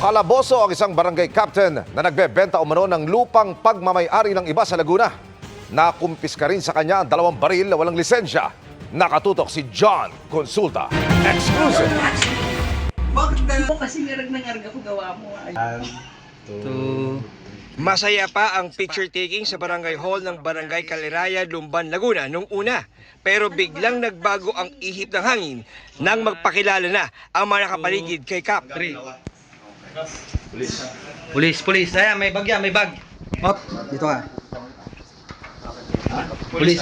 Kalaboso ang isang barangay captain na nagbebenta umano ng lupang pagmamay-ari ng iba sa Laguna. Nakumpiska rin sa kanya ang 2 baril na walang lisensya. Nakatutok si John Consulta. Exclusive! Bakit mo kasi ngarag ako gawa mo? Masaya pa ang picture taking sa barangay hall ng Barangay Caliraya, Lumban, Laguna nung una. Pero biglang nagbago ang ihip ng hangin nang magpakilala na ang mga nakapaligid kay Cap. Pulis. Ayan, may bag yan, may bag. Hop, dito ka. Pulis.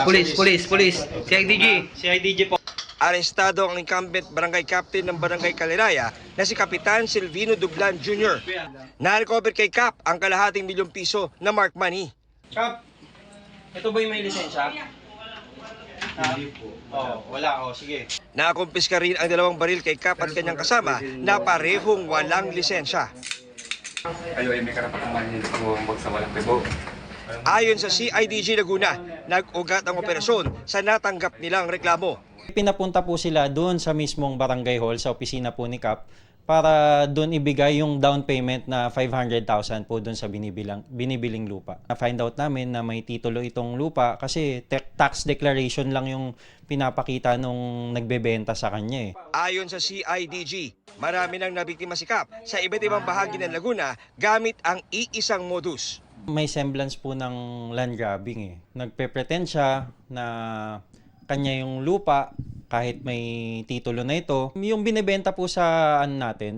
CIDG po. Arestado ang incumbent barangay captain ng Barangay Caliraya na si Kapitan Silvino Dublan Jr. Na-recover kay Cap ang kalahating milyong piso na mark money. Kap, ito ba yung may lisensya? Hindi po. Wala. Sige. Nakumpiska rin ang 2 baril kay Cap at kanyang kasama na parehong walang lisensya. Kayo ay may karapatang huwag sa walang tibo. Ayon sa CIDG Laguna, nag-ugat ang operasyon sa natanggap nilang reklamo. Pinapunta po sila doon sa mismong barangay hall, sa opisina po ni Cap, para doon ibigay yung down payment na 500,000 po doon sa binibiling lupa. Na-find out namin na may titulo itong lupa kasi tax declaration lang yung pinapakita nung nagbebenta sa kanya. Ayon sa CIDG, marami nang nabiktima si Cap sa iba't ibang bahagi ng Laguna gamit ang iisang modus. May semblance po ng land grabbing. Nagpe-pretend siya na kanya yung lupa kahit may titulo na ito. Yung binibenta po sa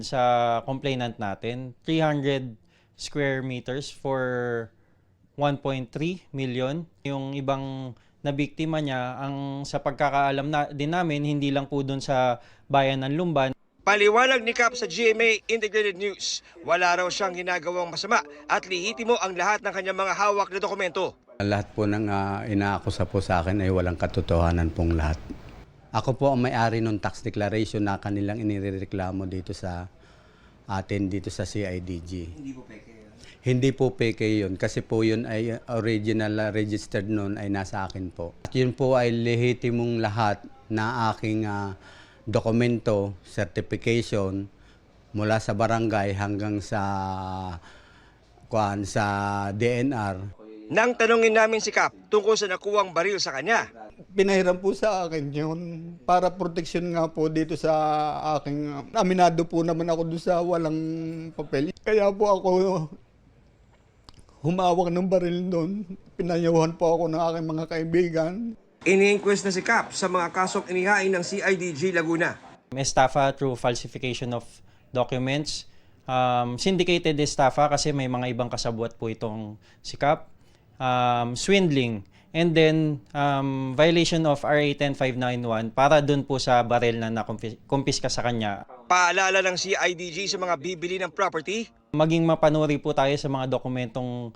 sa complainant natin, 300 square meters for 1.3 million. Yung ibang nabiktima niya, ang sa pagkakaalam din namin, hindi lang po doon sa bayan ng Lumban. Paliwanag ni Cap sa GMA Integrated News, wala raw siyang ginagawang masama at lihitimo ang lahat ng kanyang mga hawak na dokumento. Lahat po ng inaakusa po sa akin ay walang katotohanan pong lahat. Ako po ang may-ari ng tax declaration na kanilang inireklamo dito sa atin dito sa CIDG. Hindi po peke yun? Hindi po peke yun kasi po yun ay original registered noon ay nasa akin po. At yun po ay lehitimong lahat na aking dokumento, certification mula sa barangay hanggang sa DNR. Nang tanungin namin si Cap tungkol sa nakuwang baril sa kanya, pinahiram po sa akin yun para proteksyon nga po dito sa aking aminado po naman ako doon sa walang papel. Kaya po ako humawak ng baril doon. Pinayuhan po ako ng aking mga kaibigan. ini-inquest na si Cap sa mga kasong inihain ng CIDG Laguna. Estafa through falsification of documents. Syndicated estafa kasi may mga ibang kasabwat po itong si Cap. Swindling. And then, violation of RA 10591 para dun po sa baril na nakumpiska sa kanya. Paalala ng CIDG sa mga bibili ng property, Maging mapanuri po tayo sa mga dokumentong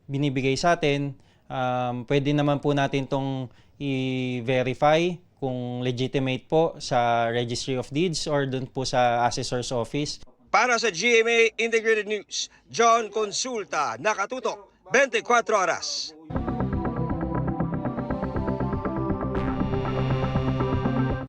binibigay sa atin. Pwede naman po natin itong i-verify kung legitimate po sa Registry of Deeds or dun po sa Assessor's Office. para sa GMA Integrated News, John Consulta, nakatutok 24 oras.